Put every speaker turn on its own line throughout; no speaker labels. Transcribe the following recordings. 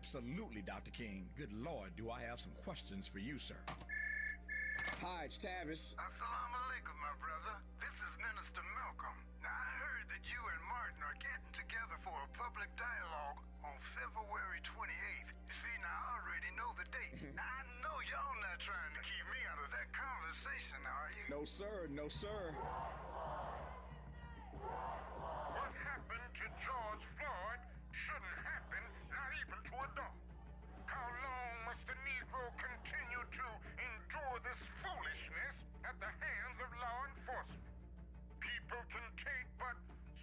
Absolutely, Dr. King. Good Lord, do I have some questions for you, sir. Hi, it's Tavis.
Assalamu alaikum, my brother. This is Minister Malcolm. Now, I heard that you and Martin are getting together for a public dialogue on February 28th. You see, now I already know the date. Now, I know y'all not trying to keep me out of that conversation, are you?
No, sir. No, sir.
What happened to George Floyd shouldn't happen, not even to a dog. How long must the Negro continue to endure this foolishness at the hands of law enforcement? People can take but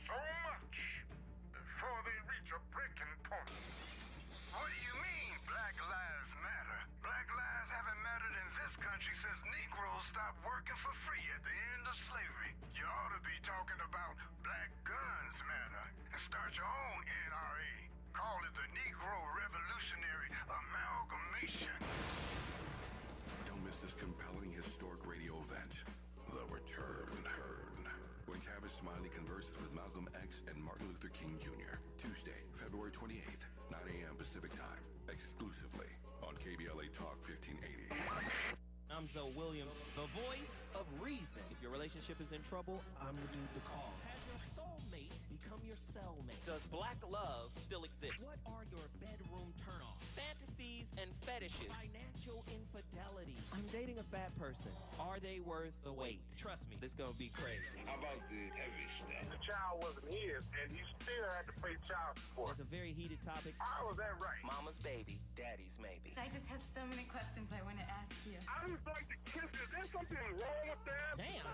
so much before they reach a breaking point. What do you mean, Black Lives Matter? Black lives haven't mattered in this country since Negroes stopped working for free at the end of slavery. You ought to be talking about Black Guns Matter and start your own NRA. Call it the Negro Revolutionary Amalgamation.
Don't miss this compelling historic radio event, The Return. When Tavis Smiley converses with Malcolm X and Martin Luther King Jr. Tuesday, February 28th, 9 a.m. Pacific Time, exclusively on KBLA Talk 1580.
I'm Zoe Williams, the voice of reason. If your relationship is in trouble, I'm the dude to call. Has your soulmate become your cellmate? Does black love still exist? What are your bedroom turnoffs? Fantasies and fetishes. Financial infidelity. I'm dating a fat person. Are they worth the wait? Trust me, this gonna be crazy.
How about the heavy stuff?
The child wasn't his, and he still had to pay child support.
It's a very heated topic.
How was that right?
Mama's baby, daddy's maybe.
I just have so many questions I want to ask you.
I just like to kiss you. Is there something wrong with that?
Damn.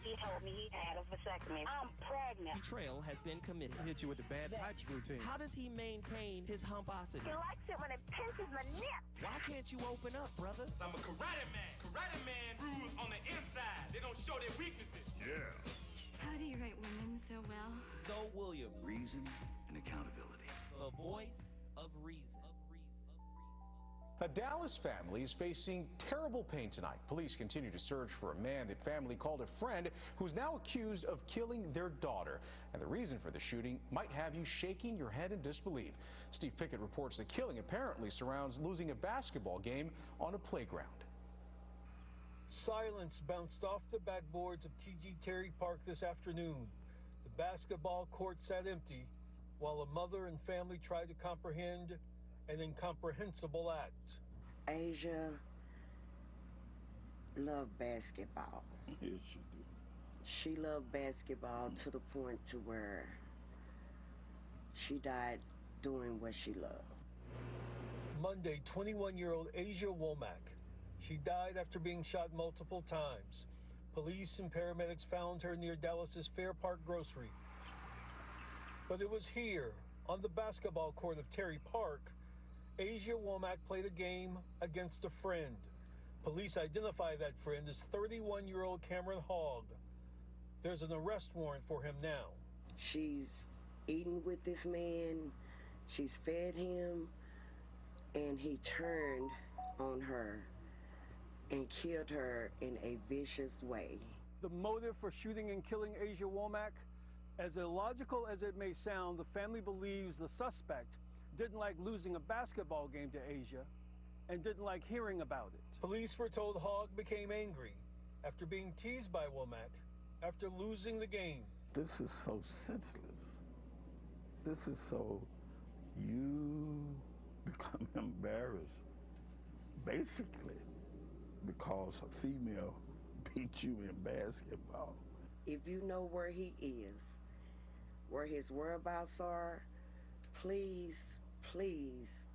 He told me he had a vasectomy. I'm pregnant.
Betrayal has been committed.
Hit you with the bad pipes routine.
How does he maintain his humposity?
He likes it when it pinches my nip.
Why can't you open up, brother?
I'm a karate man. Karate man rules on the inside. They don't show their weaknesses.
Yeah.
How do you write women so well?
Zoe Williams,
Reason and accountability.
the voice of reason.
A Dallas family is facing terrible pain tonight. Police continue to search for a man that family called a friend who's now accused of killing their daughter. And the reason for the shooting might have you shaking your head in disbelief. Steve Pickett reports the killing apparently surrounds losing a basketball game on a playground.
Silence bounced off the backboards of T.G. Terry Park this afternoon. The basketball court sat empty while a mother and family tried to comprehend an incomprehensible act.
Asia loved basketball.
Yes, she did.
She loved basketball to the point to where she died doing what she loved.
Monday, 21-year-old Asia Womack. She died after being shot multiple times. Police and paramedics found her near Dallas's Fair Park Grocery. But it was here, on the basketball court of Terry Park, Asia Womack played a game against a friend. Police identify that friend as 31-year-old Cameron Hogg. There's an arrest warrant for him now.
She's eaten with this man, she's fed him, and he turned on her and killed her in a vicious way.
The motive for shooting and killing Asia Womack? As illogical as it may sound, the family believes the suspect didn't like losing a basketball game to Asia and didn't like hearing about it. Police were told Hogg became angry after being teased by Womack after losing the game.
This is so senseless. This is so, you become embarrassed, basically, because a female beat you in basketball.
If you know where he is, where his whereabouts are, please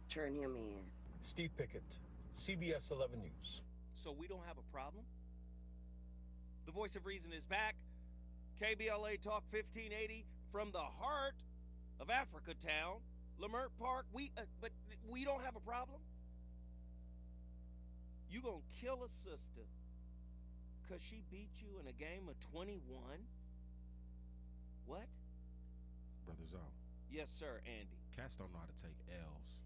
turn him in.
Steve Pickett, CBS 11 News.
So we don't have a problem? The voice of reason is back. KBLA Talk 1580 from the heart of Africa Town, Lamert Park. But we don't have a problem? You gonna kill a sister because she beat you in a game of 21? What?
Brother Zoe.
Yes, sir, Andy.
Cats don't know how to take L's.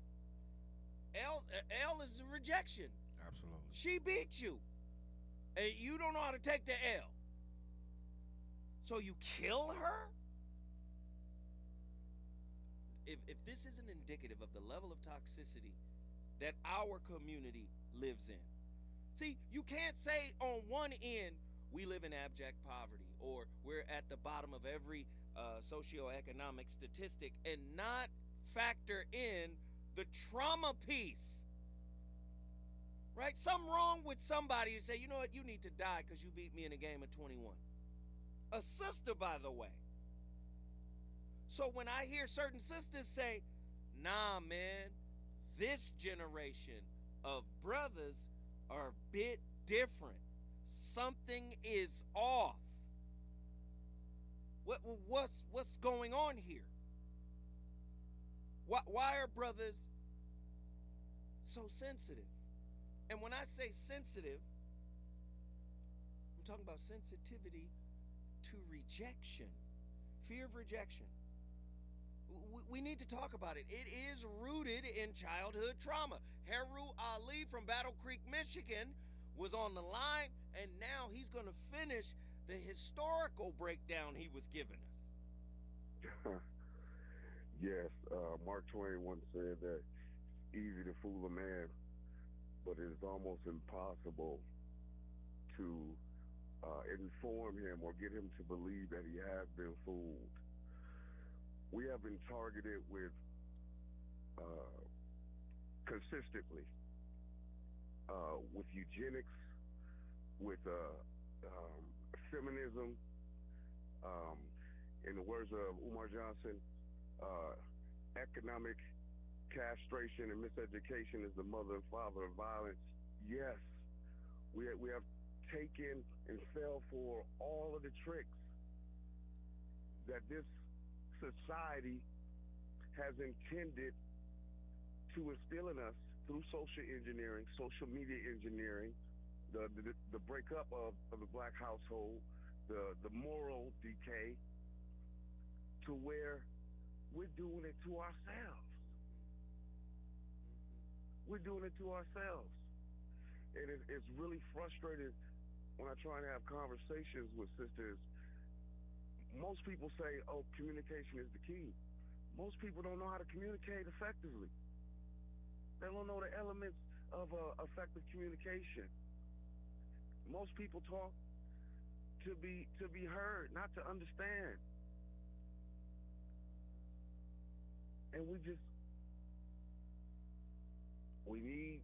L is a rejection.
Absolutely.
She beat you. And you don't know how to take the L. So you kill her? if this isn't indicative of the level of toxicity that our community lives in. See, you can't say on one end we live in abject poverty or we're at the bottom of every socioeconomic statistic and not factor in the trauma piece. Right? Something wrong with somebody to say, you know what, you need to die because you beat me in a game of 21. A sister, by the way. So when I hear certain sisters say, nah, man, this generation of brothers are a bit different. Something is off. What's going on here? Why are brothers so sensitive? And when I say sensitive, I'm talking about sensitivity to rejection, fear of rejection. We need to talk about it. It is rooted in childhood trauma. Heru Ali from Battle Creek, Michigan was on the line, and now he's going to finish the historical breakdown he was giving us.
Yes, Mark Twain once said that it's easy to fool a man, but it is almost impossible to inform him or get him to believe that he has been fooled. We have been targeted with consistently with eugenics, with feminism. In the words of Umar Johnson, economic castration and miseducation is the mother and father of violence. Yes, we have taken and fell for all of the tricks that this society has intended to instill in us through social engineering, social media engineering, the breakup of the black household, the moral decay, to where we're doing it to ourselves. We're doing it to ourselves. And it's really frustrating when I try and have conversations with sisters. Most people say, oh, communication is the key. Most people don't know how to communicate effectively. They don't know the elements of effective communication. Most people talk to be heard, not to understand. And we need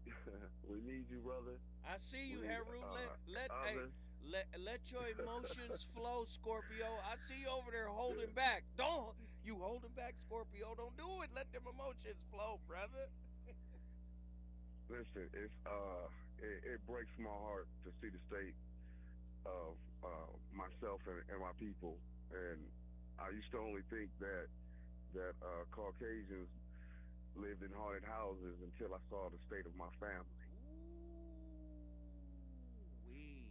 you, brother.
I see you, Heru. Let your emotions flow, Scorpio. I see you over there holding back. Don't you holding back, Scorpio? Don't do it. Let them emotions flow, brother.
Listen, it breaks my heart to see the state of myself and my people. And I used to only think that Caucasians lived in haunted houses until I saw the state of my family.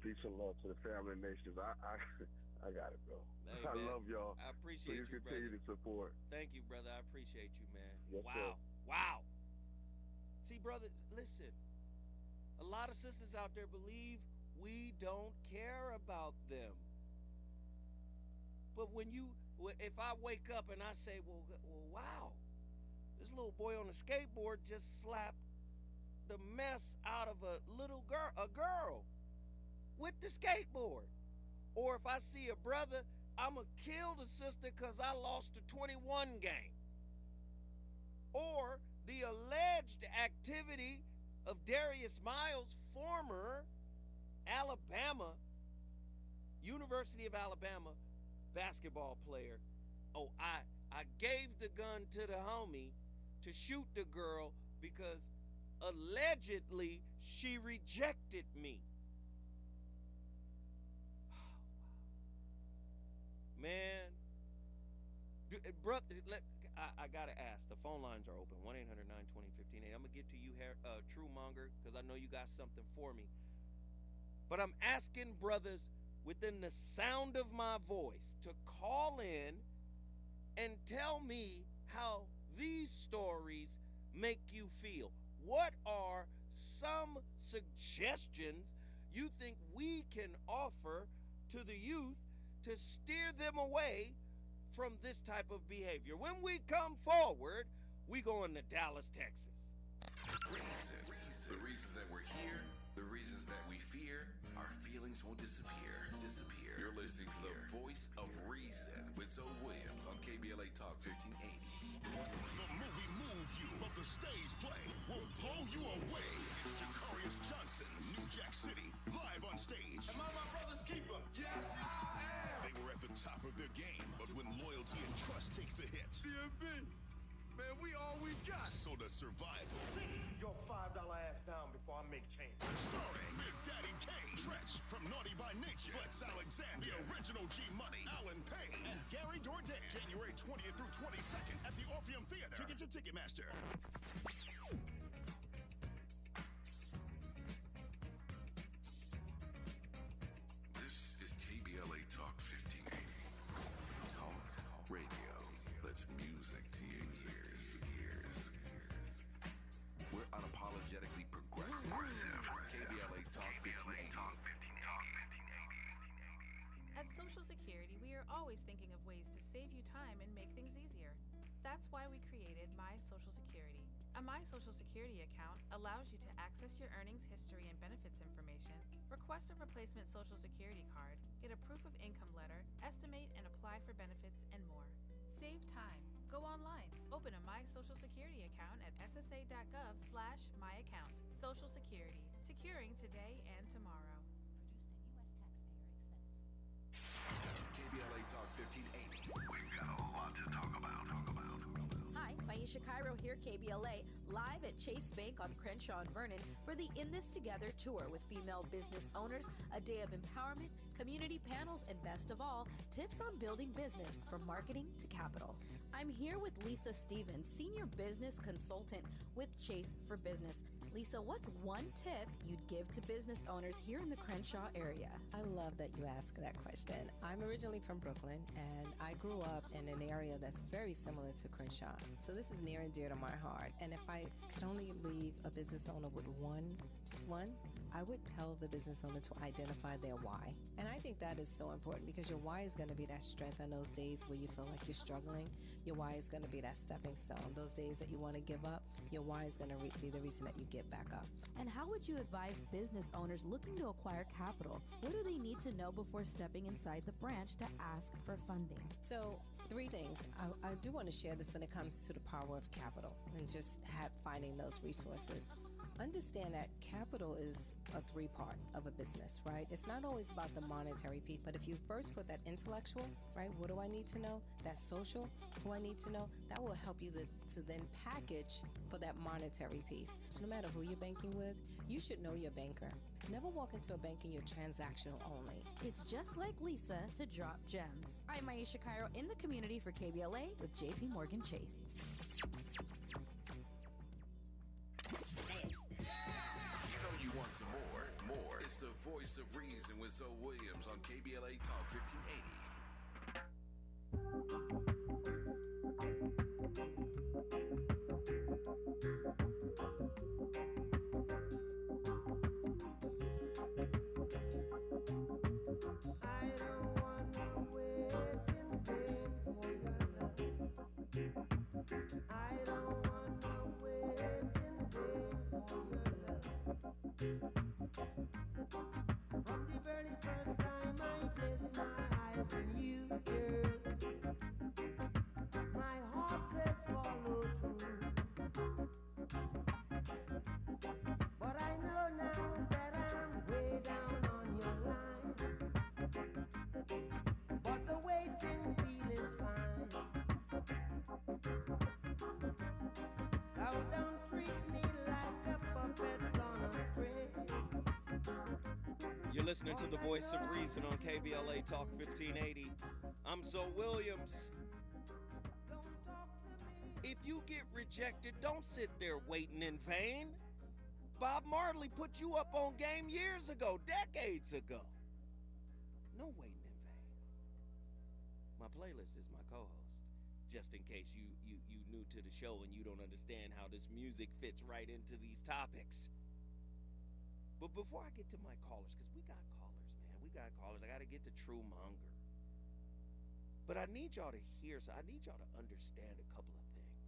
Peace and love to the family and nations. I got it, bro.
Hey,
I
man,
love y'all.
I appreciate
Please
you,
continue
brother.
to support.
Thank you, brother. I appreciate you, man.
Yes,
wow.
sir.
Wow. See, brothers, listen. A lot of sisters out there believe we don't care about them. But if I wake up and I say, well, wow, this little boy on a skateboard just slapped the mess out of a girl with the skateboard. Or if I see a brother, I'ma kill the sister because I lost the 21 game. Or the alleged activity of Darius Miles, former University of Alabama basketball player. Oh, I gave the gun to the homie to shoot the girl because allegedly she rejected me. Man, brother, I gotta ask. The phone lines are open. 1-800-920-1580. I'm gonna get to you, True Monger, because I know you got something for me. But I'm asking brothers within the sound of my voice to call in and tell me how these stories make you feel. What are some suggestions you think we can offer to the youth to steer them away from this type of behavior. When we come forward, we going to Dallas, Texas.
Reasons. The reasons that we're here, the reasons that we fear, our feelings won't disappear. You're listening to the voice of reason with Zoe Williams on KBLA Talk 1580.
The movie moved you, but the stage play will blow you away. It's Jacarius Johnson, New Jack City, live on stage.
Am I my brother's keeper? Yes, I am.
They were at the top of their game, but when loyalty and trust takes a hit,
DMB, man, we all we got.
So does survival.
Sit your $5 ass down before I make change.
Starring Big Daddy Kane, Stretch from Naughty by Nature, Flex Alexander, the original G Money, Alan Payne, and Gary Dourdan. January 20th through 22nd at the Orpheum Theater. Tickets at Ticketmaster.
This is KBLA Talk 1580. Talk radio. That's music to your ears. We're unapologetically progressive. KBLA Talk 1580.
At Social Security, we are always thinking of ways to save you time and make things easier. That's why we created My Social Security. A My Social Security account allows you to access your earnings history and benefits information, request a replacement Social Security card, get a proof of income letter, estimate and apply for benefits, and more. Save time. Go online. Open a My Social Security account at ssa.gov/myaccount. Social Security. Securing today and tomorrow.
KBLA Talk 1580. We've got a lot to talk about.
Hi, Maisha Cairo here, KBLA, live at Chase Bank on Crenshaw and Vernon for the In This Together tour with female business owners, a day of empowerment, community panels, and best of all, tips on building business from marketing to capital. I'm here with Lisa Stevens, Senior Business Consultant with Chase for Business. Lisa, what's one tip you'd give to business owners here in the Crenshaw area?
I love that you asked that question. I'm originally from Brooklyn, and I grew up in an area that's very similar to Crenshaw. So this is near and dear to my heart. And if I could only leave a business owner with just one, I would tell the business owner to identify their why. And I think that is so important because your why is going to be that strength on those days where you feel like you're struggling. Your why is going to be that stepping stone. Those days that you want to give up, your why is going to be the reason that you get back up.
And how would you advise business owners looking to acquire capital? What do they need to know before stepping inside the branch to ask for funding?
So, 3 things. I do want to share this when it comes to the power of capital and just finding those resources. Understand that capital is a 3-part of a business, right? It's not always about the monetary piece, but if you first put that intellectual, right? What do I need to know? That social, who I need to know, that will help you to then package for that monetary piece. So no matter who you're banking with, you should know your banker. Never walk into a bank and you're transactional only.
It's just like Lisa to drop gems. I'm Maisha Cairo in the community for KBLA with JP Morgan Chase.
You want some more. It's the voice of reason with Zoe Williams on KBLA Talk 1580.
I don't wanna wait in vain for your love. I don't wanna wait in vain for your love. From the very first time I placed my eyes on you, girl, my heart says follow through. But I know now that I'm way down on your line. But the waiting feeling's fine. So don't treat me like a puppet on a string.
You're listening to the voice of reason on KBLA Talk 1580. I'm Zoe Williams. If you get rejected, don't sit there waiting in vain. Bob Marley put you up on game years ago, decades ago. No waiting in vain. My playlist is my co-host, just in case you new to the show and you don't understand how this music fits right into these topics. But before I get to my callers, because we got callers, man. We got callers. I got to get to True Monger. But I need y'all to hear, so I need y'all to understand a couple of things.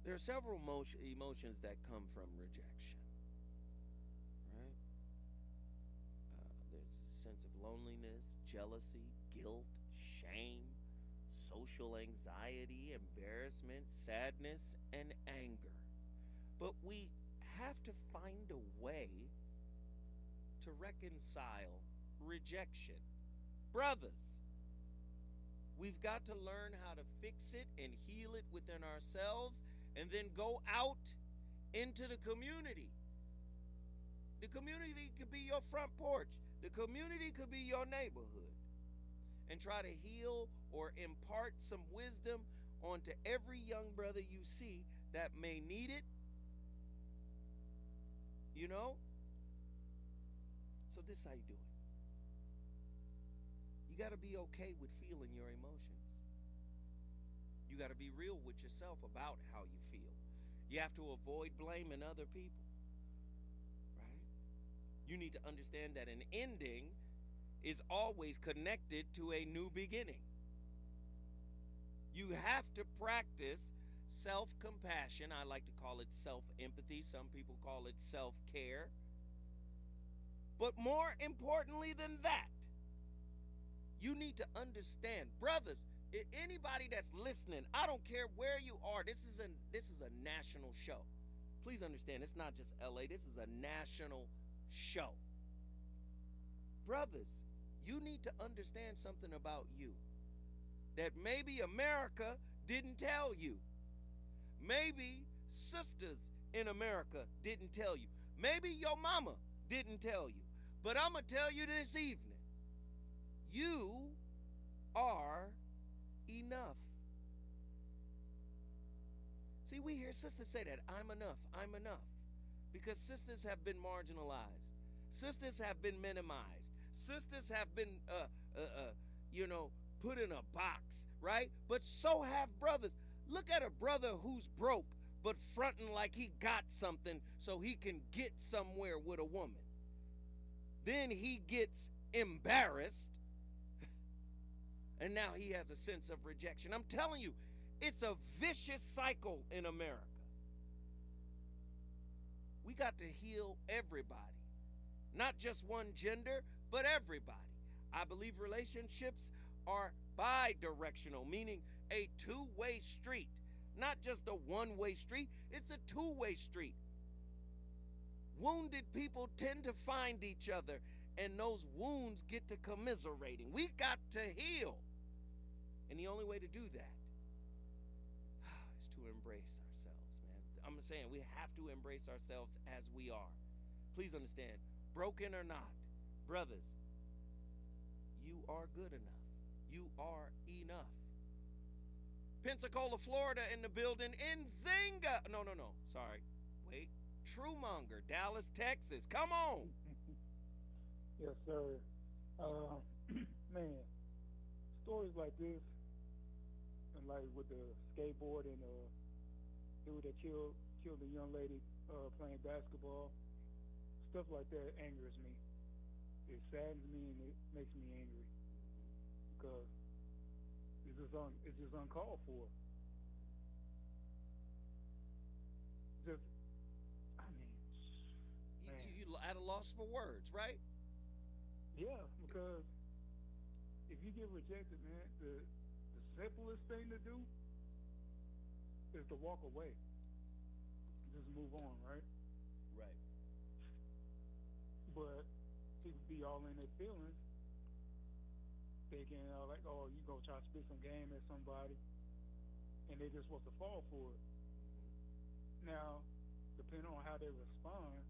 There are several emotions that come from rejection, right? There's a sense of loneliness, jealousy, guilt, shame, social anxiety, embarrassment, sadness, and anger. But we have to find a way to reconcile rejection. Brothers, we've got to learn how to fix it and heal it within ourselves and then go out into the community. The community could be your front porch. The community could be your neighborhood. And try to heal or impart some wisdom onto every young brother you see that may need it. You know? So this is how you do it. You got to be okay with feeling your emotions. You got to be real with yourself about how you feel. You have to avoid blaming other people, right? You need to understand that an ending is always connected to a new beginning. You have to practice self-compassion. I like to call it self-empathy. Some people call it self-care. But more importantly than that, you need to understand, brothers, anybody that's listening, I don't care where you are, this is a national show. Please understand, it's not just LA, this is a national show. Brothers, you need to understand something about you that maybe America didn't tell you. Maybe sisters in America didn't tell you. Maybe your mama didn't tell you. But I'm going to tell you this evening, you are enough. See, we hear sisters say that, I'm enough, because sisters have been marginalized. Sisters have been minimized. Sisters have been, put in a box, right? But so have brothers. Look at a brother who's broke, but fronting like he got something so he can get somewhere with a woman. Then he gets embarrassed, and now he has a sense of rejection. I'm telling you, it's a vicious cycle in America. We got to heal everybody, not just one gender, but everybody. I believe relationships are bi-directional, meaning a two-way street, not just a one-way street. It's a two-way street. Wounded people tend to find each other, and those wounds get to commiserating. We got to heal. And the only way to do that is to embrace ourselves, man. I'm saying we have to embrace ourselves as we are. Please understand, broken or not, brothers, you are good enough. You are enough. Pensacola, Florida in the building. Nzinga. No. Sorry. Wait. Truemonger, Dallas, Texas. Come on.
Yes, sir. Man, stories like this, and like with the skateboard and dude that killed the young lady playing basketball, stuff like that angers me. It saddens me and it makes me angry because it's just uncalled for.
You at a loss for words, right?
Yeah, because if you get rejected, man, the simplest thing to do is to walk away. Just move on, right?
Right.
But people be all in their feelings, thinking like, oh, you gonna try to spit some game at somebody, and they just want to fall for it. Now, depending on how they respond,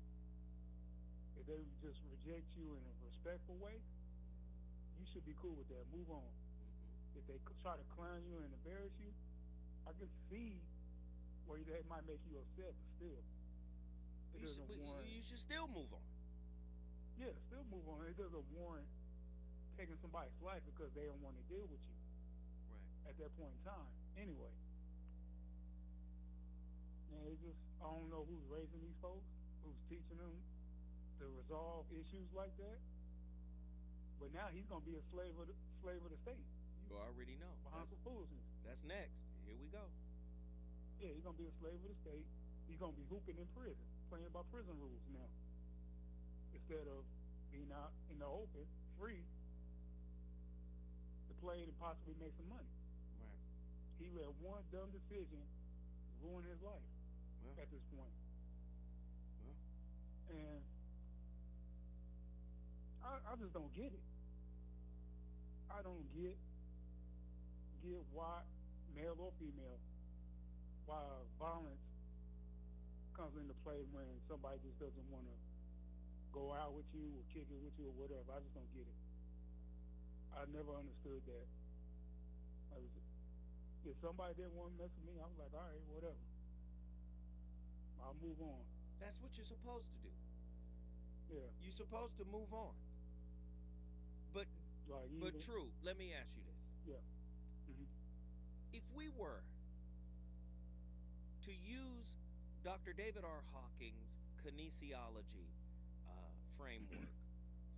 if they just reject you in a respectful way, you should be cool with that. Move on. If they try to clown you and embarrass you, I can see where that might make you upset, but still,
you should still move on.
Yeah, still move on. It doesn't warrant taking somebody's life because they don't want to deal with you.
Right.
At that point in time. Anyway. And I don't know who's raising these folks, who's teaching them to resolve issues like that. But now he's gonna be a slave of the state.
You already know.
Behind some foolishness.
That's next. Here we go.
Yeah, he's gonna be a slave of the state. He's gonna be hooping in prison, playing by prison rules now, instead of being out in the open, free, to play and possibly make some money.
Right.
He let one dumb decision ruin his life at this point. And I just don't get it. I don't get why, male or female, why violence comes into play when somebody just doesn't want to go out with you or kick it with you or whatever. I just don't get it. I never understood that. If somebody didn't want to mess with me, I was like, all right, whatever. I'll move on.
That's what you're supposed to do.
Yeah.
You're supposed to move on. But true, let me ask you this.
Yeah. Mm-hmm.
If we were to use Dr. David R. Hawking's kinesiology framework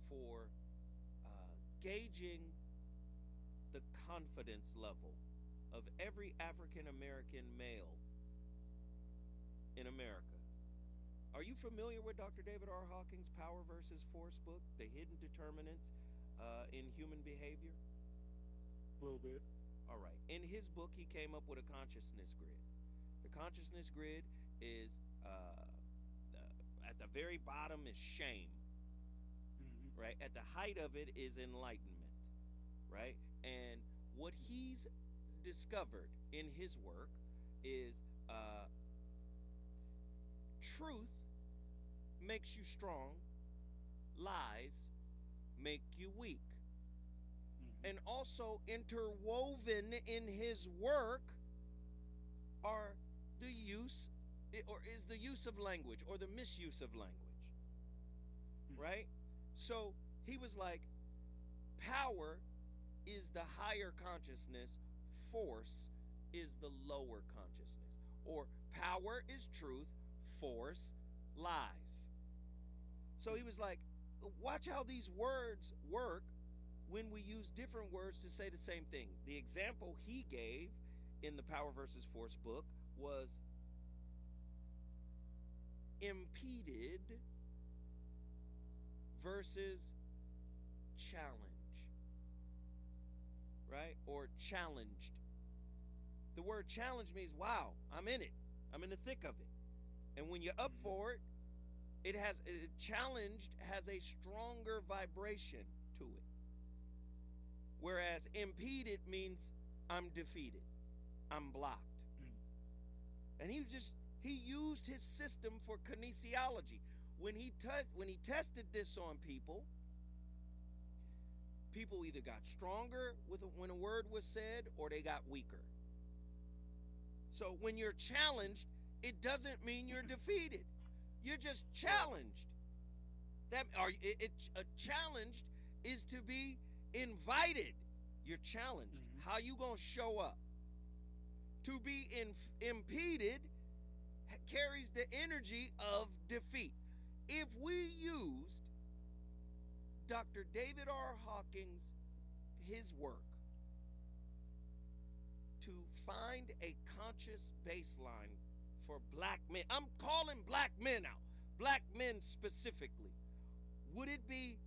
for gauging the confidence level of every African American male in America. Are you familiar with Dr. David R. Hawking's Power versus Force book, The Hidden Determinants in Human Behavior?
A little bit.
All right. In his book, he came up with a consciousness grid. The consciousness grid is, at the very bottom is shame, right? At the height of it is enlightenment, right? And what he's discovered in his work is truth makes you strong, lies make you weak. And also interwoven in his work are the use, or is the use of language or the misuse of language, right? So he was like, power is the higher consciousness, force is the lower consciousness, or power is truth, force lies. So he was like, watch how these words work when we use different words to say the same thing. The example he gave in the Power versus Force book was impeded versus challenge, right? Or challenged. The word challenge means, wow, I'm in it. I'm in the thick of it. And when you're up for it, challenged has a stronger vibration to it. Whereas impeded means I'm defeated, I'm blocked. And he used his system for kinesiology. When he tested this on people either got stronger when a word was said or they got weaker. So when you're challenged, it doesn't mean you're defeated. You're just challenged. Challenged is to be invited. You're challenged. How you gonna show up? To be impeded carries the energy of defeat. If we used Dr. David R. Hawking's his work to find a conscious baseline for black men, I'm calling black men out, black men specifically, would it be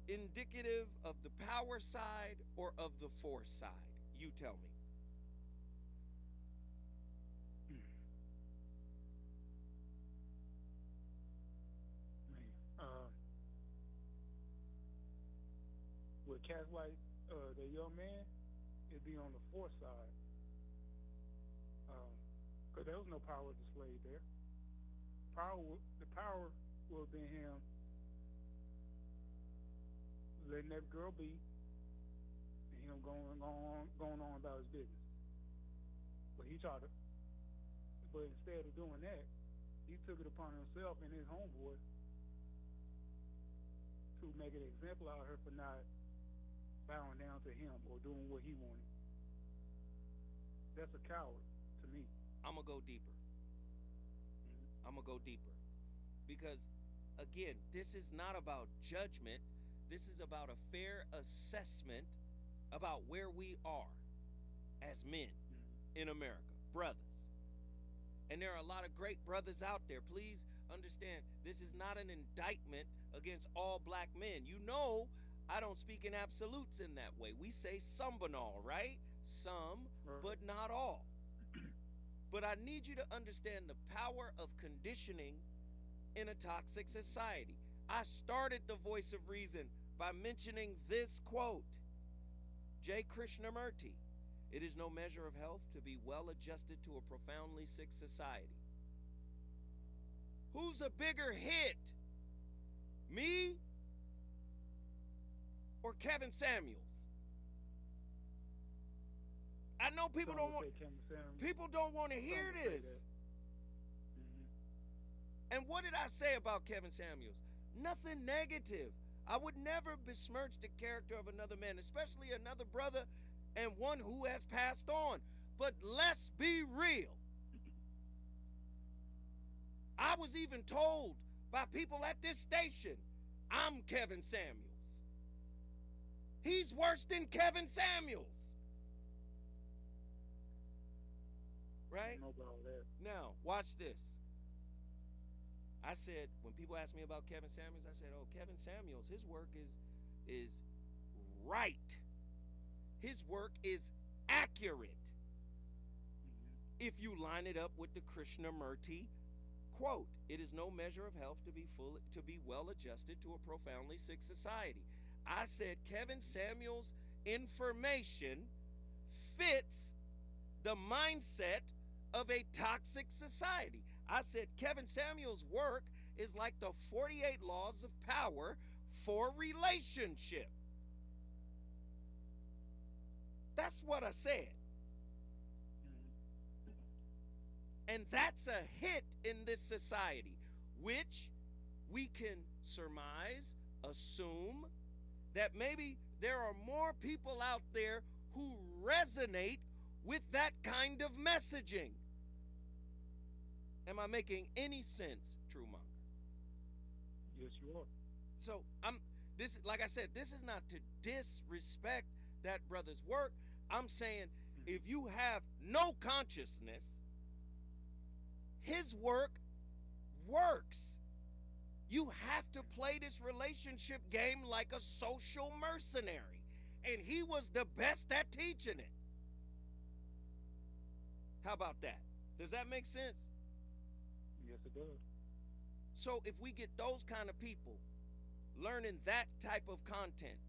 indicative of the power side or of the force side? You tell me.
With cats like the young man, it'd be on the force side. Because there was no power displayed there. The power would have been him letting that girl be, and him going on about his business. But instead of doing that, he took it upon himself and his homeboy to make an example out of her for not bowing down to him or doing what he wanted. That's a coward to me.
I'm gonna go deeper. I'm gonna go deeper, because again, this is not about judgment. This is about a fair assessment about where we are as men in America, brothers. And there are a lot of great brothers out there. Please understand, this is not an indictment against all black men. You know, I don't speak in absolutes in that way. We say some but all, right? Some, but not all. But I need you to understand the power of conditioning in a toxic society. I started the Voice of Reason by mentioning this quote. J. Krishnamurti, "It is no measure of health to be well adjusted to a profoundly sick society." Who's a bigger hit? Me or Kevin Samuels? I know people don't want to hear this. And what did I say about Kevin Samuels? Nothing negative. I would never besmirch the character of another man, especially another brother and one who has passed on. But let's be real. I was even told by people at this station, I'm Kevin Samuels. He's worse than Kevin Samuels. Right? Now, watch this. I said, when people ask me about Kevin Samuels, I said, oh, Kevin Samuels, his work is right. His work is accurate. If you line it up with the Krishnamurti quote, "It is no measure of health to be well adjusted to a profoundly sick society." I said Kevin Samuels' information fits the mindset of a toxic society. I said Kevin Samuels' work is like the 48 laws of power for relationship. That's what I said. And that's a hit in this society, which we can surmise, assume that maybe there are more people out there who resonate with that kind of messaging. Am I making any sense, Truemonger?
Yes, you are.
So like I said, this is not to disrespect that brother's work. I'm saying if you have no consciousness, his work works. You have to play this relationship game like a social mercenary. And he was the best at teaching it. How about that? Does that make sense?
Yes, it does.
So if we get those kind of people learning that type of content,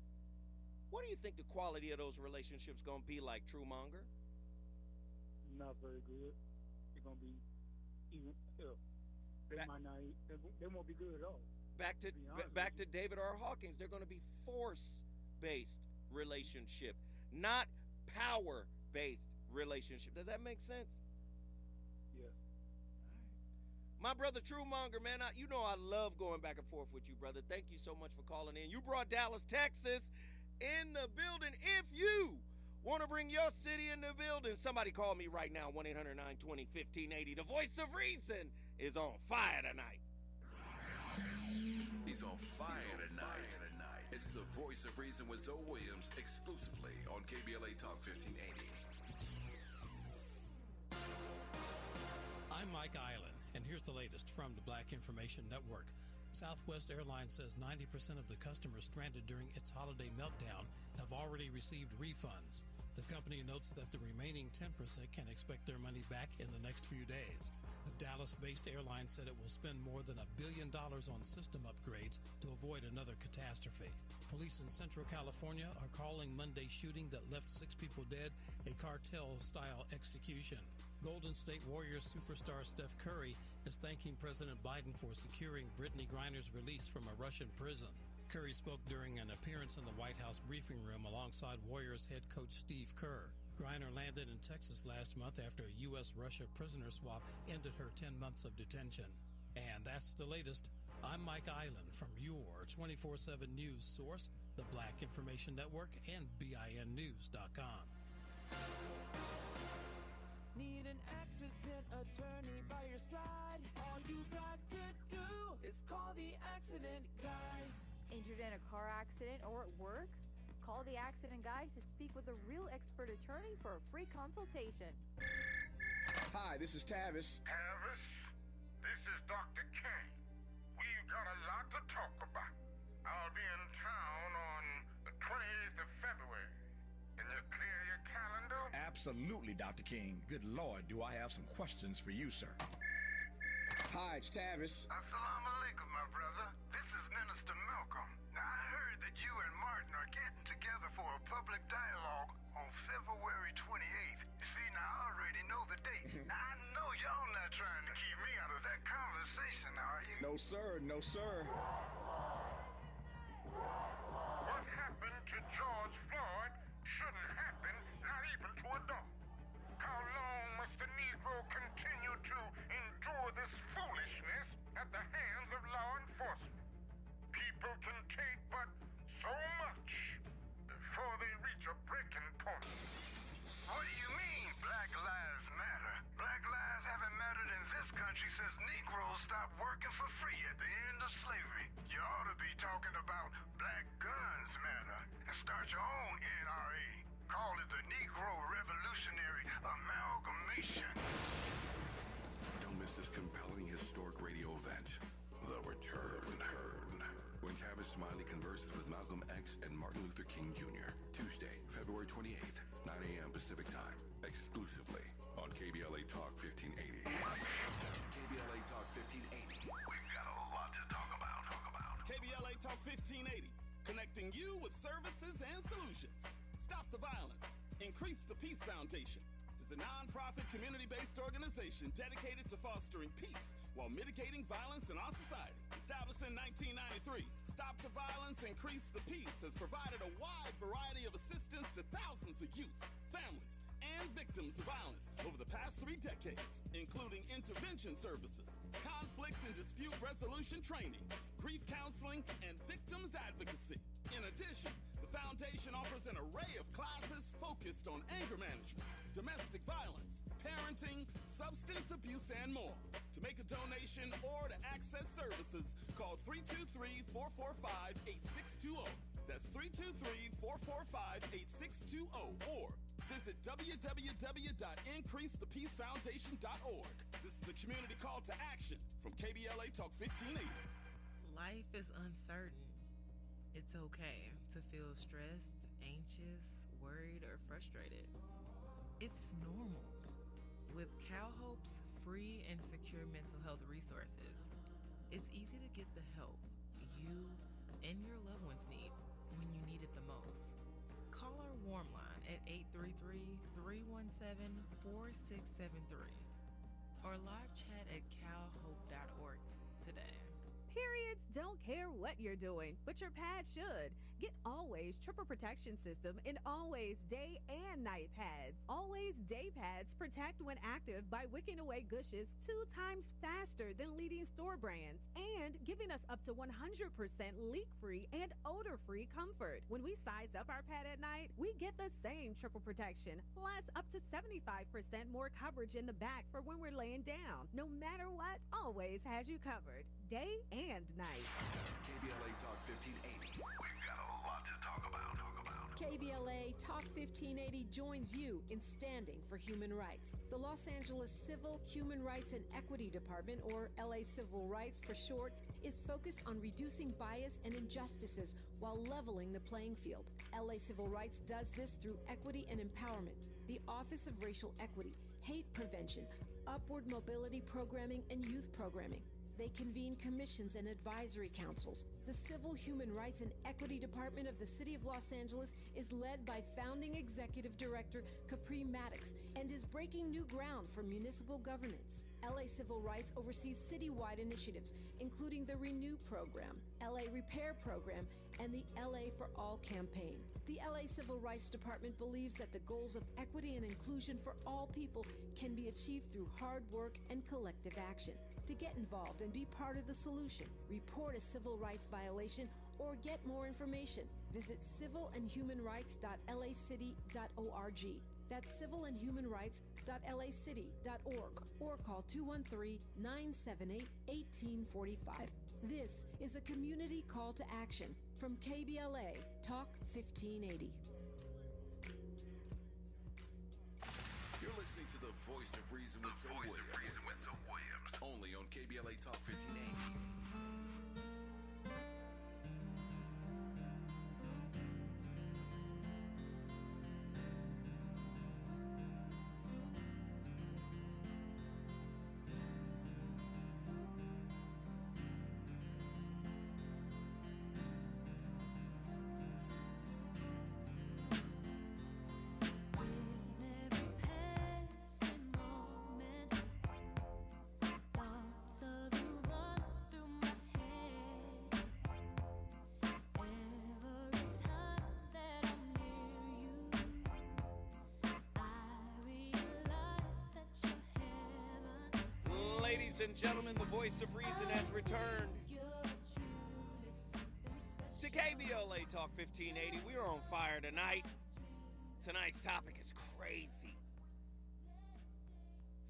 what do you think the quality of those relationships going to be like, Truemonger?
Not very good. They're going to be even ill. They won't be good at all.
Back to David R. Hawkins, they're going to be force-based relationship, not power-based relationship. Does that make sense?
Yeah.
My brother Truemonger, man, you know I love going back and forth with you, brother. Thank you so much for calling in. You brought Dallas, Texas in the building. If you want to bring your city in the building, somebody call me right now, 1-800-920-1580. The Voice of Reason is on fire tonight.
He's on fire tonight. It's the Voice of Reason with Zoe Williams, exclusively on KBLA Talk 1580.
I'm Mike Island, and here's the latest from the Black Information Network. Southwest Airlines says 90% of the customers stranded during its holiday meltdown have already received refunds. The company notes that the remaining 10% can expect their money back in the next few days. The Dallas-based airline said it will spend more than $1 billion on system upgrades to avoid another catastrophe. Police in Central California are calling Monday's shooting that left 6 people dead a cartel-style execution. Golden State Warriors superstar Steph Curry is thanking President Biden for securing Brittany Griner's release from a Russian prison. Curry spoke during an appearance in the White House briefing room alongside Warriors head coach Steve Kerr. Griner landed in Texas last month after a U.S.-Russia prisoner swap ended her 10 months of detention. And that's the latest. I'm Mike Island from your 24/7 news source, the Black Information Network, and BINnews.com.
Need an accident attorney by your side? All you got to do is call the accident guys.
Injured in a car accident or at work? Call the accident guys to speak with a real expert attorney for a free consultation.
Hi, this is Tavis.
Tavis, this is Dr. Kane. We've got a lot to talk about. I'll be in town on the 28th of February. Can you clear your calendar?
Absolutely, Dr. King. Good Lord, do I have some questions for you, sir. Hi, it's Tavis.
Assalamu alaikum, my brother. This is Minister Malcolm. Now, I heard that you and Martin are getting together for a public dialogue on February 28th. You see, now I already know the date. Now, I know y'all not trying to keep me out of that conversation, are you?
No, sir. No, sir.
What happened to George Floyd shouldn't happen, not even to a dog. How long must the Negro continue to endure this foolishness at the hands of law enforcement? People can take but so much before they reach a breaking point.
What do you mean, Black Lives Matter? Black lives haven't mattered in this country since Negroes stopped working for free at the end of slavery. You ought to be talking about Black Guns Matter and start your own NRA. Call it the Negro Revolutionary Amalgamation.
Don't miss this compelling historic radio event, The Return. When Tavis Smiley converses with Malcolm X and Martin Luther King Jr. Tuesday, February 28th, 9 a.m. Pacific Time, exclusively on KBLA Talk 1580. KBLA Talk 1580.
We've got a lot to talk about.
KBLA Talk 1580, connecting you with services and solutions. Stop the violence. Increase the Peace Foundation is a non-profit community-based organization dedicated to fostering peace while mitigating violence in our society. Established in 1993, Stop the Violence, Increase the Peace has provided a wide variety of assistance to thousands of youth, families, and victims of violence over the past 3 decades, including intervention services, conflict and dispute resolution training, grief counseling, and victims advocacy. In addition, the foundation offers an array of classes focused on anger management, domestic violence, parenting, substance abuse, and more. To make a donation or to access services, call 323-445-8620. That's 323-445-8620 or visit www.increasethepeacefoundation.org. This is a community call to action from KBLA Talk 1580.
Life is uncertain. It's okay to feel stressed, anxious, worried, or frustrated. It's normal. With CalHope's free and secure mental health resources, it's easy to get the help you and your loved ones need when you need it the most. Call our warm line at 833-317-4673 or live chat at calhope.org today.
Periods don't care what you're doing, but your pad should. Get Always Triple Protection System in Always Day and Night Pads. Always Day Pads protect when active by wicking away gushes 2 times faster than leading store brands and giving us up to 100% leak-free and odor-free comfort. When we size up our pad at night, we get the same triple protection, plus up to 75% more coverage in the back for when we're laying down. No matter what, Always has you covered, day and night.
KBLA Talk 1580.
We've got a lot to talk about.
KBLA Talk 1580 joins you in standing for human rights. The Los Angeles Civil, Human Rights and Equity Department, or LA Civil Rights for short, is focused on reducing bias and injustices while leveling the playing field. LA Civil Rights does this through equity and empowerment, the Office of Racial Equity, Hate Prevention, Upward Mobility Programming, and Youth Programming. They convene commissions and advisory councils. The Civil, Human Rights and Equity Department of the City of Los Angeles is led by founding executive director Capri Maddox and is breaking new ground for municipal governance. LA Civil Rights oversees citywide initiatives, including the Renew Program, LA Repair Program, and the LA for All campaign. The LA Civil Rights Department believes that the goals of equity and inclusion for all people can be achieved through hard work and collective action. To get involved and be part of the solution, report a civil rights violation, or get more information, visit civilandhumanrights.lacity.org. That's civilandhumanrights.lacity.org or call 213-978-1845.
This is a community call to action from KBLA Talk 1580.
You're listening to the Voice of Reason with Zoe Williams. Only on KBLA Talk 1580.
Ladies and gentlemen, the voice of reason has returned to KBLA Talk 1580. We are on fire tonight. Tonight's topic is crazy.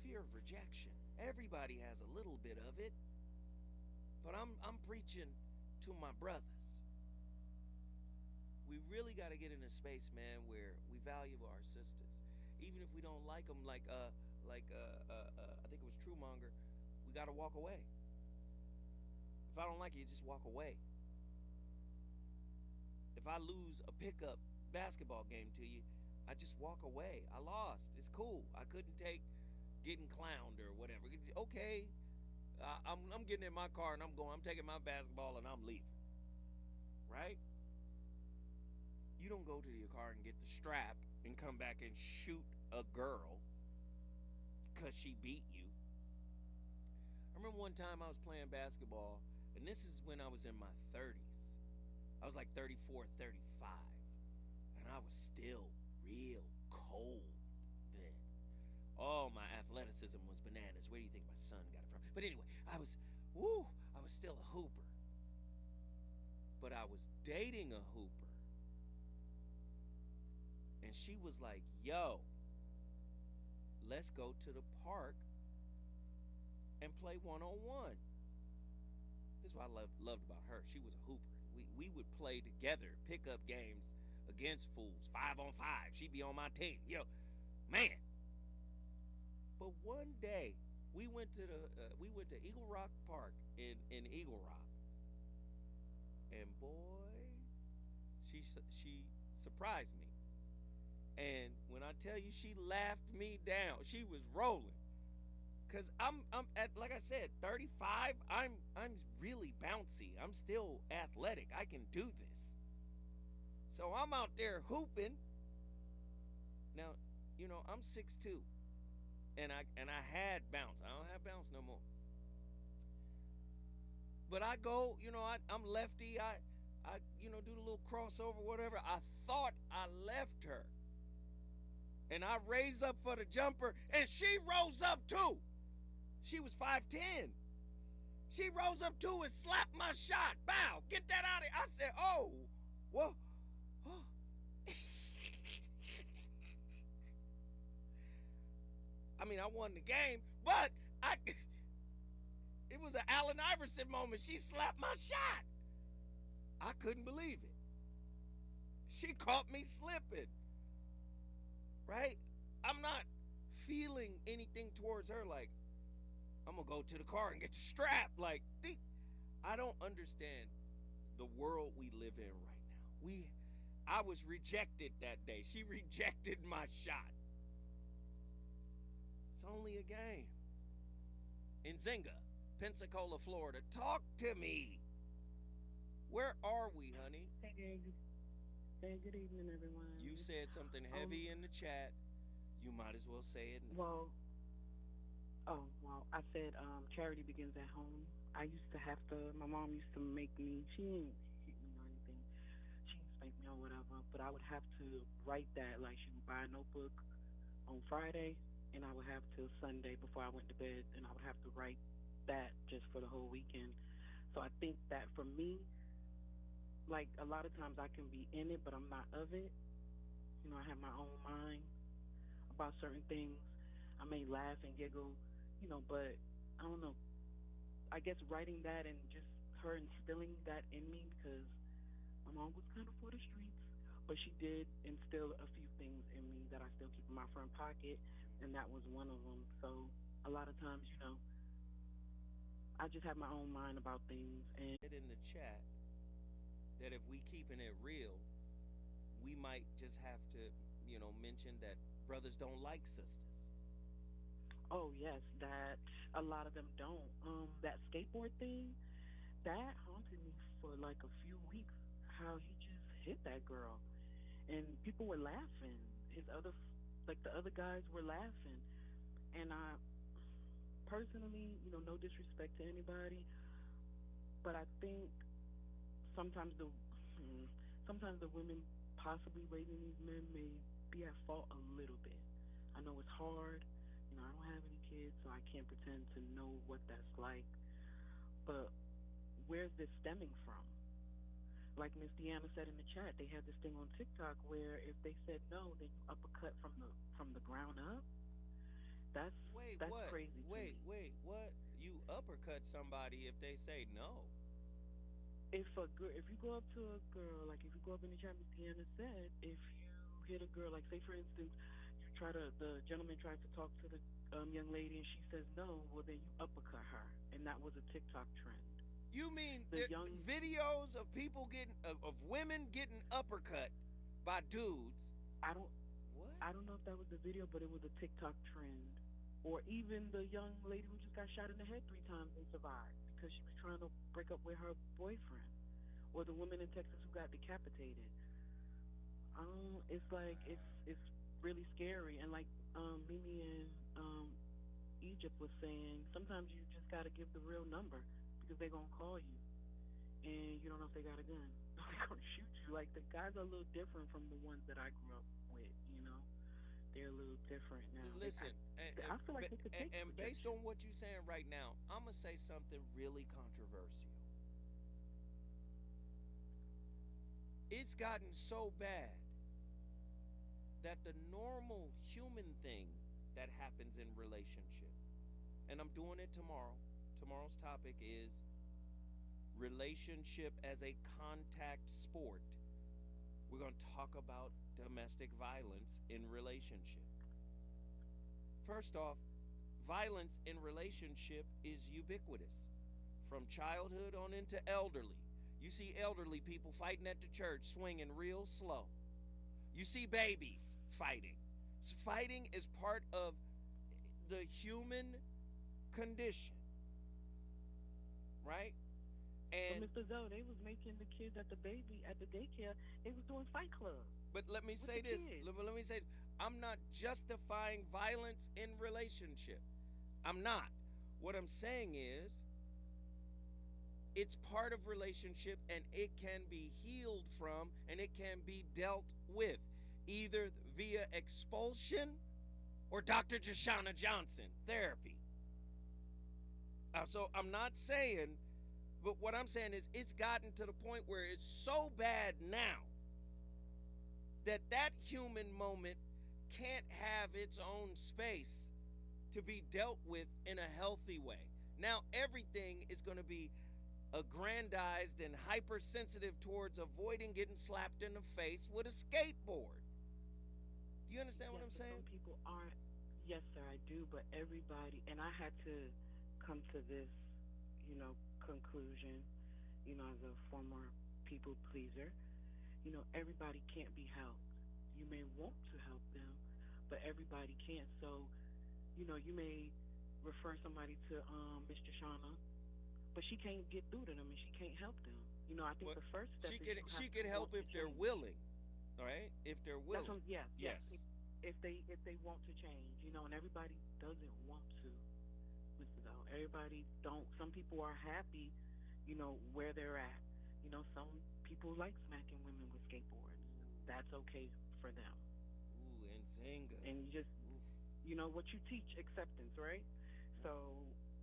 Fear of rejection. Everybody has a little bit of it. But I'm preaching to my brothers. We really got to get in a space, man, where we value our sisters. Even if we don't like them, I think it was Truemonger, we got to walk away. If I don't like you, just walk away. If I lose a pickup basketball game to you, I just walk away. I lost. It's cool. I couldn't take getting clowned or whatever. Okay, I'm getting in my car and I'm taking my basketball and I'm leaving. Right? You don't go to your car and get the strap and come back and shoot a girl because she beat you. I remember one time I was playing basketball, and this is when I was in my 30s. I was like 34, 35, and I was still real cold then. Oh, my athleticism was bananas. Where do you think my son got it from? But anyway, I was still a hooper. But I was dating a hooper. And she was like, yo, let's go to the park and play one-on-one. This is what I loved about her. She was a hooper. We would play together, pick up games against fools, 5-on-5. She'd be on my team. Yo, man. But one day, we went to Eagle Rock Park in Eagle Rock. And boy, she surprised me. And when I tell you she laughed me down, she was rolling. Cause I'm at, like I said, 35, I'm really bouncy. I'm still athletic. I can do this. So I'm out there hooping. Now, you know, I'm 6'2". And I had bounce. I don't have bounce no more. But I go, you know, I'm lefty. I do the little crossover, whatever. I thought I left her. And I raise up for the jumper, and she rose up too. She was 5'10". She rose up too and slapped my shot. Bow, get that out of here. I said, oh, well. I mean, I won the game, but it was an Allen Iverson moment. She slapped my shot. I couldn't believe it. She caught me slipping. Right? I'm not feeling anything towards her like, I'm going to go to the car and get the strap. Like, I don't understand the world we live in right now. I was rejected that day. She rejected my shot. It's only a game. Nzinga, Pensacola, Florida. Talk to me. Where are we, honey?
Hey, good evening, everyone.
You said something heavy in the chat. You might as well say it now.
I said charity begins at home. I used to have to, my mom used to make me, she didn't hit me or anything. She didn't spank me or whatever, but I would have to write that. Like, she would buy a notebook on Friday, and I would have till Sunday before I went to bed, and I would have to write that just for the whole weekend. So I think that for me, like, a lot of times I can be in it, but I'm not of it. You know, I have my own mind about certain things. I may laugh and giggle, you know, but I don't know. I guess writing that and just her instilling that in me because my mom was kind of for the streets, but she did instill a few things in me that I still keep in my front pocket, and that was one of them. So a lot of times, I just have my own mind about things. And
in the chat that if we keeping it real, we might just have to, mention that brothers don't like sisters.
oh yes, that a lot of them don't. That skateboard thing, that haunted me for like a few weeks. How he just hit that girl, and people were laughing. The other guys were laughing, and I personally, no disrespect to anybody, but I think sometimes the women possibly raising these men may be at fault a little bit. I know it's hard. I don't have any kids, so I can't pretend to know what that's like. But where's this stemming from? Like Miss Deanna said in the chat, they had this thing on TikTok where if they said no, then you uppercut from the ground up. That's
what?
crazy.
Wait, what? You uppercut somebody if they say no?
If you go up to a girl, like if you go up in the chat, Miss Deanna said, if you hit a girl, like say for instance, the gentleman tries to talk to the young lady and she says no, well then you uppercut her, and that was a TikTok trend.
You mean videos of people of women getting uppercut by dudes?
I don't know if that was the video, but it was a TikTok trend. Or even the young lady who just got shot in the head 3 times and survived because she was trying to break up with her boyfriend. Or the woman in Texas who got decapitated. It's like it's really scary. And like Mimi in Egypt was saying, sometimes you just gotta give the real number because they're gonna call you, and you don't know if they got a gun. They're gonna shoot you. Like the guys are a little different from the ones that I grew up with. They're a little different now.
Listen,
I feel like they could take
and based on what you're saying right now, I'm gonna say something really controversial. It's gotten so bad that the normal human thing that happens in relationship, and I'm doing it tomorrow. Tomorrow's topic is relationship as a contact sport. We're going to talk about domestic violence in relationship. First off, violence in relationship is ubiquitous, from childhood on into elderly. You see elderly people fighting at the church, swinging real slow. You see babies fighting. So fighting is part of the human condition, right? And
Mr. Zoe, they was making the kids at the daycare, they was doing fight clubs.
But let me say this. Let me say this. I'm not justifying violence in relationship. I'm not. What I'm saying is it's part of relationship, and it can be healed from, and it can be dealt with either via expulsion or Dr. Jashana Johnson therapy. So I'm not saying, but what I'm saying is it's gotten to the point where it's so bad now that human moment can't have its own space to be dealt with in a healthy way. Now everything is going to be aggrandized and hypersensitive towards avoiding getting slapped in the face with a skateboard. Do you understand what I'm saying?
Some people aren't. Yes, sir, I do. But everybody, and I had to come to this, conclusion, as a former people pleaser. Everybody can't be helped. You may want to help them, but everybody can't. So, you may refer somebody to Miss Jashana, but she can't get through to them and she can't help them. I think the first step
she can help if they're willing, right? If they're willing.
Yes. If they want to change, and everybody doesn't want to, Mr. Doe. Everybody don't. Some people are happy, where they're at. Some people like smacking women with skateboards. That's okay for them.
Ooh, and Zynga.
And you just, what you teach, acceptance, right? So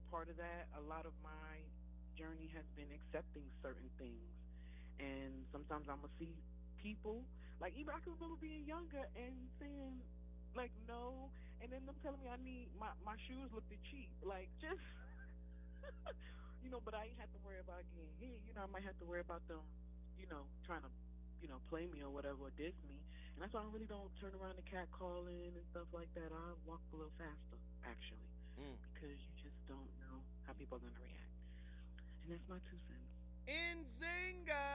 part of that, a lot of my journey has been accepting certain things. And sometimes I'm going to see people, like even I can remember being younger and saying, like, no, and then them telling me I need, my shoes look cheap. Like, just, But I ain't have to worry about getting hit. I might have to worry about them, trying to, play me or whatever, or diss me. And that's why I really don't turn around to cat calling and stuff like that. I walk a little faster, actually, because you just don't know how people are going to react. And that's my 2 cents.
Nzinga!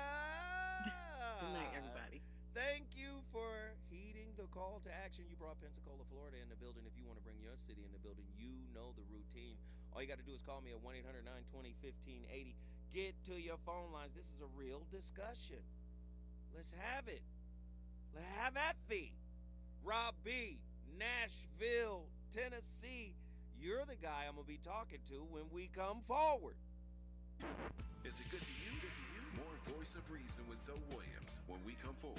Good night, everybody.
Thank you for heeding the call to action. You brought Pensacola, Florida in the building. If you want to bring your city in the building, you know the routine. All you got to do is call me at 1-800-920-1580. Get to your phone lines. This is a real discussion. Let's have it. Let's have at thee. Rob B., Nashville, Tennessee. You're the guy I'm going to be talking to when we come forward.
Is it good to you? More Voice of Reason with Zoe Williams when we come forward.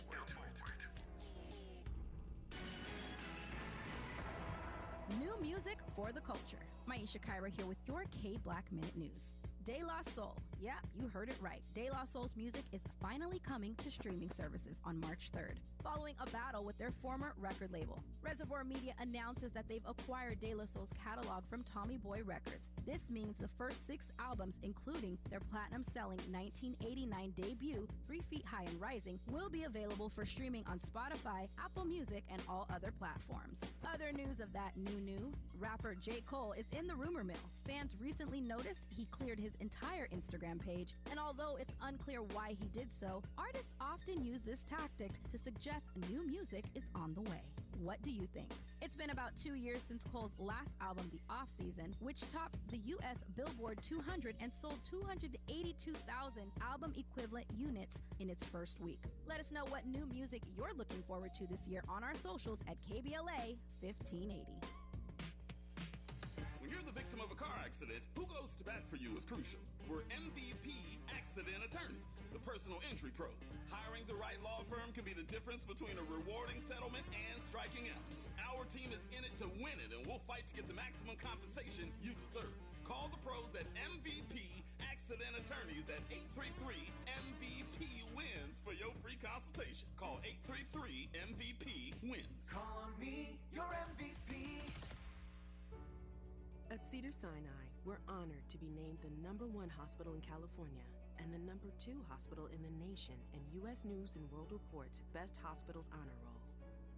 New music for the culture. Maisha Kyra here with your K-Black Minute News. De La Soul. Yeah, you heard it right. De La Soul's music is finally coming to streaming services on March 3rd. Following a battle with their former record label, Reservoir Media announces that they've acquired De La Soul's catalog from Tommy Boy Records. This means the first 6 albums, including their platinum-selling 1989 debut, 3 Feet High and Rising, will be available for streaming on Spotify, Apple Music, and all other platforms. Other news of that new, rapper J. Cole is in the rumor mill. Fans recently noticed he cleared his entire Instagram page, and although it's unclear why he did so, artists often use this tactic to suggest new music is on the way. What do you think? It's been about 2 years since Cole's last album, The Off Season, which topped the U.S. Billboard 200 and sold 282,000 album equivalent units in its first week. Let us know what new music you're looking forward to this year on our socials at KBLA 1580.
When you're the victim of a car accident, who goes to bat for you is crucial. We're MVP Accident Attorneys, the personal injury pros. Hiring the right law firm can be the difference between a rewarding settlement and striking out. Our team is in it to win it, and we'll fight to get the maximum compensation you deserve. Call the pros at MVP Accident Attorneys at 833-MVP-WINS for your free consultation. Call 833-MVP-WINS.
Call me your MVP.
At Cedars-Sinai, we're honored to be named the #1 hospital in California and the #2 hospital in the nation in U.S. News & World Report's Best Hospitals Honor Roll.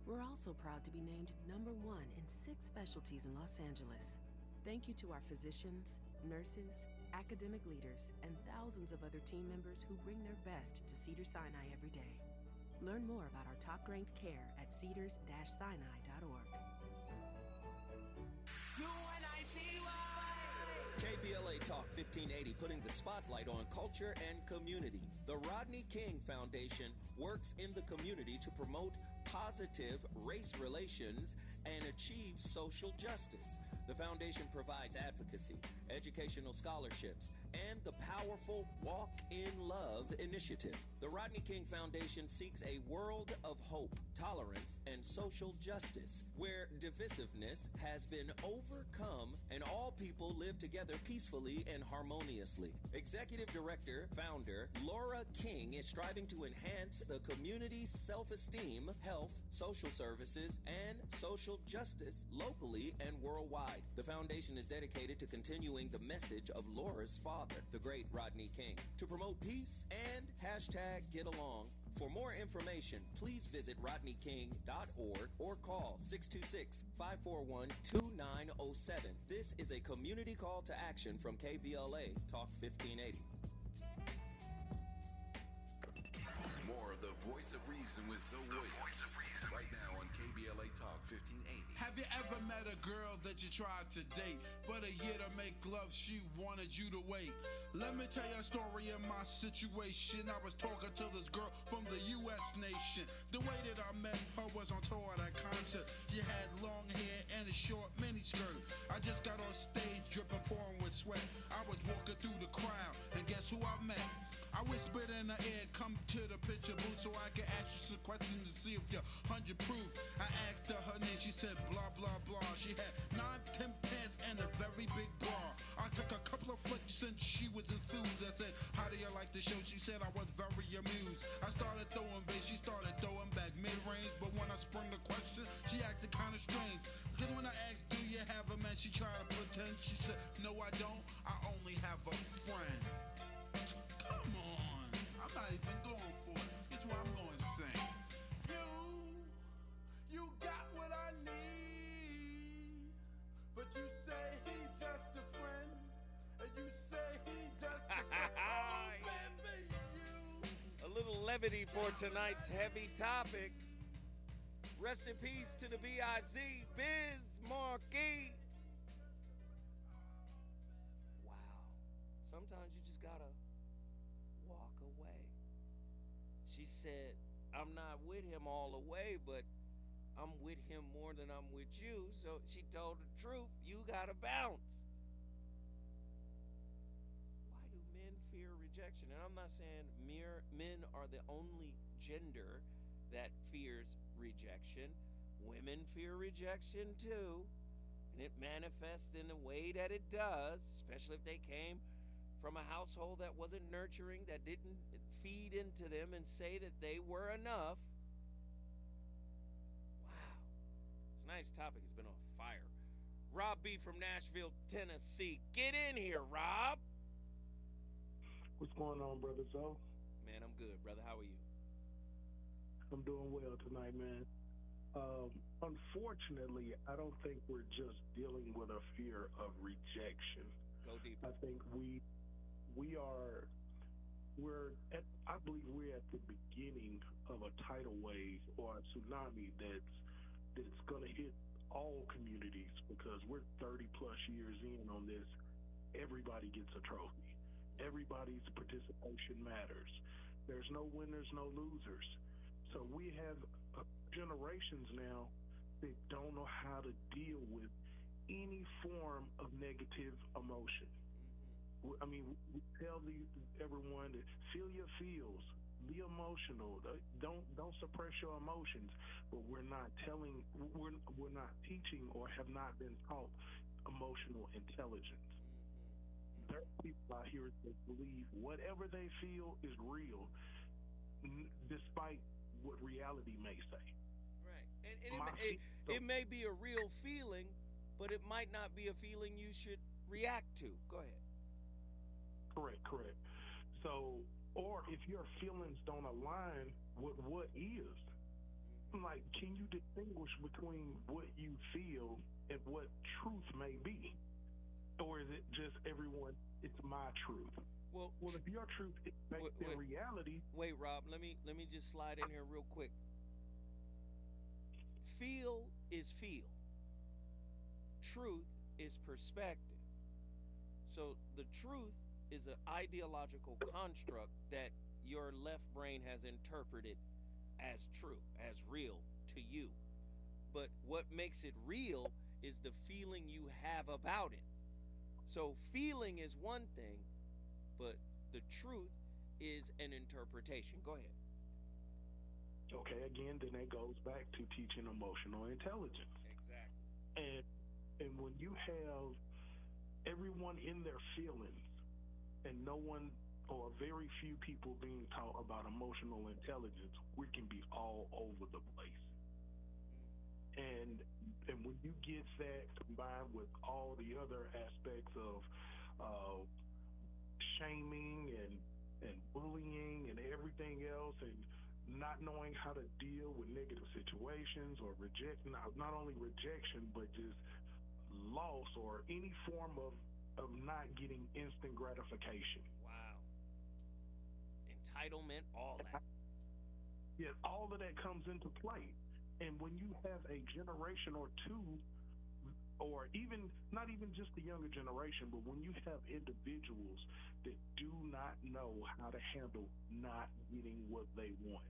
We're also proud to be named #1 in 6 specialties in Los Angeles. Thank you to our physicians, nurses, academic leaders, and thousands of other team members who bring their best to Cedars-Sinai every day. Learn more about our top-ranked care at cedars-sinai.org.
KBLA Talk 1580, putting the spotlight on culture and community. The Rodney King Foundation works in the community to promote positive race relations and achieve social justice. The foundation provides advocacy, educational scholarships, and the powerful Walk in Love initiative. The Rodney King Foundation seeks a world of hope, tolerance, and social justice, where divisiveness has been overcome and all people live together peacefully and harmoniously. Executive Director, Founder Laura King is striving to enhance the community's self-esteem, health, social services, and social justice locally and worldwide. The foundation is dedicated to continuing the message of Laura's father, the great Rodney King, to promote peace and #GetAlong. For more information, please visit rodneyking.org or call 626-541-2907. This is a community call to action from KBLA Talk 1580.
More of the Voice of Reason with Zoe Williams. Right now on KBLA Talk 1580.
Have you ever met a girl that you tried to date, but a year to make love she wanted you to wait? Let me tell you a story of my situation. I was talking to this girl from the U.S. nation. The way that I met her was on tour at a concert. She had long hair and a short miniskirt. I just got on stage dripping, pouring with sweat. I was walking through the crowd, and guess who I met? I whispered in her ear, come to the picture booth so I can ask you some questions to see if you're 100 proof. I asked her her name, she said blah, blah, blah. She had 9, 10 pants and a very big bra. I took a couple of flicks and she was enthused. I said, how do you like the show? She said I was very amused. I started throwing bass, she started throwing back mid-range. But when I sprung the question, she acted kind of strange. Because when I asked, do you you have a man? She tried to pretend. She said, no, I don't. I only have a friend. Come on. I'm not even going for it. Here's what I'm going to sing. You got what I need. But you say he just a friend. And you say he just a friend. Oh, baby, you.
A little levity for tonight's heavy topic. Rest in peace to the B.I.Z. Biz Markie. Wow. Sometimes you just gotta walk away. She said, I'm not with him all the way, but I'm with him more than I'm with you. So she told the truth. You gotta bounce. Why do men fear rejection? And I'm not saying men are the only gender that fears rejection. Women fear rejection too, and it manifests in the way that it does, especially if they came from a household that wasn't nurturing, that didn't feed into them and say that they were enough. Wow, it's a nice topic. It's been on fire. Rob B from Nashville, Tennessee. Get in here, Rob.
What's going on, Brother Zoe?
Man, I'm good, brother. How are you?
I'm doing well tonight, man. Unfortunately, I don't think we're just dealing with a fear of rejection.
Go deeper.
I think I believe we're at the beginning of a tidal wave or a tsunami that's going to hit all communities, because we're 30 plus years in on this. Everybody gets a trophy. Everybody's participation matters. There's no winners, no losers. So we have generations now that don't know how to deal with any form of negative emotion. I mean, we tell everyone to feel your feels, be emotional, don't suppress your emotions, but we're not teaching or have not been taught emotional intelligence. There are people out here that believe whatever they feel is real, despite what reality may say.
Right. And it may be a real feeling, but it might not be a feeling you should react to. Go ahead.
Correct. So, or if your feelings don't align with what is, like, can you distinguish between what you feel and what truth may be? Or is it just everyone, it's my truth? Well, if your truth is based in reality.
Wait, Rob, let me just slide in here real quick. Feel is feel. Truth is perspective. So the truth is an ideological construct that your left brain has interpreted as true, as real to you. But what makes it real is the feeling you have about it. So feeling is one thing, but the truth is an interpretation. Go ahead.
Okay, again, then that goes back to teaching emotional intelligence.
Exactly.
And when you have everyone in their feelings and no one or very few people being taught about emotional intelligence, we can be all over the place. And when you get that combined with all the other aspects of shaming and bullying and everything else, and not knowing how to deal with negative situations or not only rejection, but just loss or any form of not getting instant gratification.
Wow. Entitlement, all that.
Yeah, all of that comes into play. And when you have a generation or two, or even not even just the younger generation, but when you have individuals that do not know how to handle not getting what they want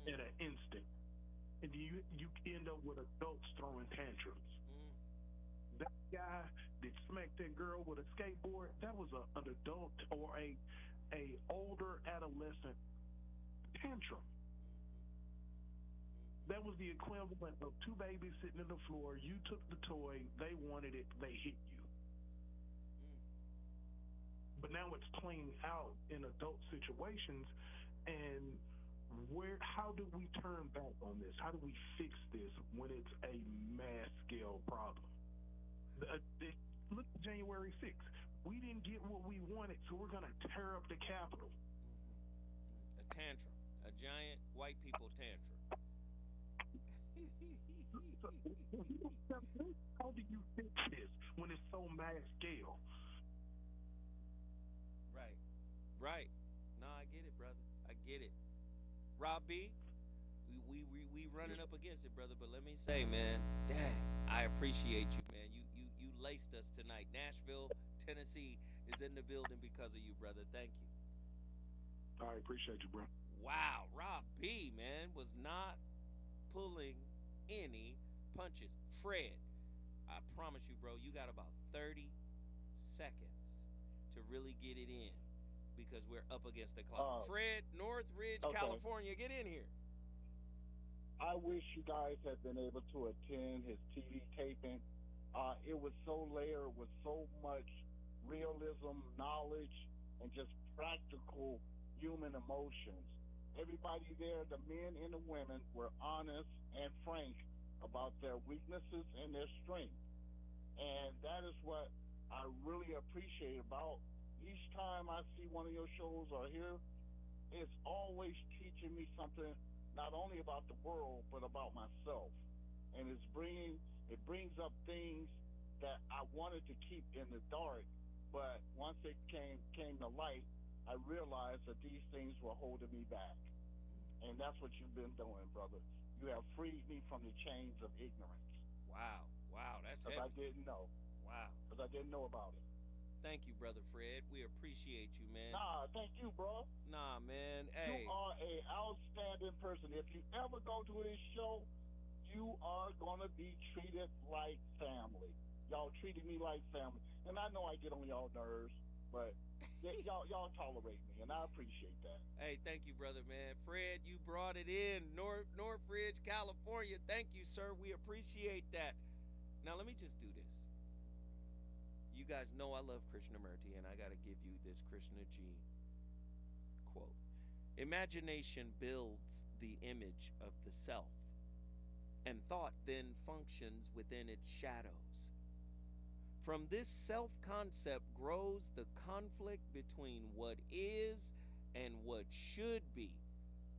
in an instant, and you end up with adults throwing tantrums. That guy that smacked that girl with a skateboard, that was an adult or a older adolescent tantrum. That was the equivalent of two babies sitting on the floor. You took the toy, they wanted it, they hit you. But now it's playing out in adult situations, and How do we turn back on this? How do we fix this when it's a mass scale problem? Look at January 6th. We didn't get what we wanted, so we're going to tear up the Capitol.
A tantrum, a giant white people tantrum.
How do you fix this when it's so mass scale?
Right. No, I get it, brother. I get it. Rob B, we running up against it, brother. But let me say, man, dang, I appreciate you, man. You laced us tonight. Nashville, Tennessee is in the building because of you, brother. Thank you.
I appreciate you, bro.
Wow, Rob B, man, was not pulling any punches. Fred, I promise you, bro, you got about 30 seconds to really get it in because we're up against the clock. Fred, Northridge,
okay.
California, get in here.
I wish you guys had been able to attend his TV taping. It was so layered with so much realism, knowledge, and just practical human emotions. Everybody there, the men and the women, were honest and frank about their weaknesses and their strengths. And that is what I really appreciate about each time I see one of your shows or hear, it's always teaching me something, not only about the world, but about myself. And it brings up things that I wanted to keep in the dark, but once it came to light, I realized that these things were holding me back. And that's what you've been doing, brother. You have freed me from the chains of ignorance.
Wow, that's
heavy.
Because
I didn't know.
Wow.
Because I didn't know about it.
Thank you, brother Fred. We appreciate you, man.
Nah, thank you, bro.
Nah, man. Hey.
You are an outstanding person. If you ever go to his show, you are going to be treated like family. Y'all treated me like family. And I know I get on y'all nerves, but y'all tolerate me, and I appreciate that.
Hey, thank you, brother, man. Fred, you brought it in. Northridge, California. Thank you, sir. We appreciate that. Now, let me just do this. You guys know I love Krishnamurti, and I got to give you this Krishna G quote. Imagination builds the image of the self, and thought then functions within its shadows. From this self-concept grows the conflict between what is and what should be,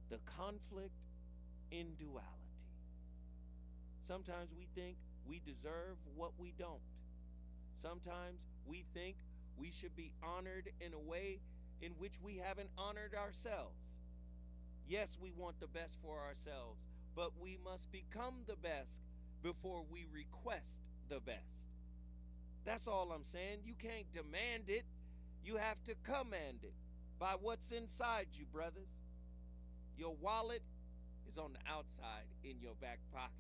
the conflict in duality. Sometimes we think we deserve what we don't. Sometimes we think we should be honored in a way in which we haven't honored ourselves. Yes, we want the best for ourselves, but we must become the best before we request the best. That's all I'm saying. You can't demand it. You have to command it by what's inside you, brothers. Your wallet is on the outside in your back pocket.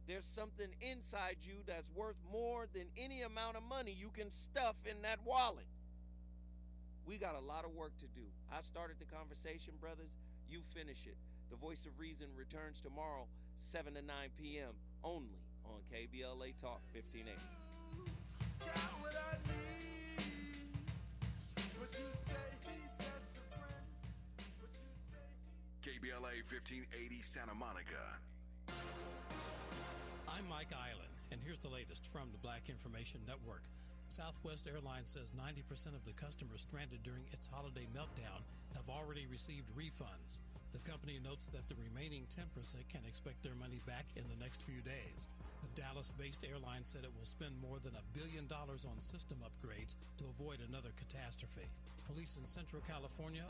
There's something inside you that's worth more than any amount of money you can stuff in that wallet. We got a lot of work to do. I started the conversation, brothers. You finish it. The Voice of Reason returns tomorrow, 7 to 9 p.m. only on KBLA Talk 1580.
Got what I need. What you say, he just a friend. What you say,
KBLA 1580 Santa Monica.
I'm Mike Island, and here's the latest from the Black Information Network. Southwest Airlines says 90% of the customers stranded during its holiday meltdown have already received refunds. The company notes that the remaining 10% can expect their money back in the next few days. The Dallas-based airline said it will spend more than $1 billion on system upgrades to avoid another catastrophe. Police in Central California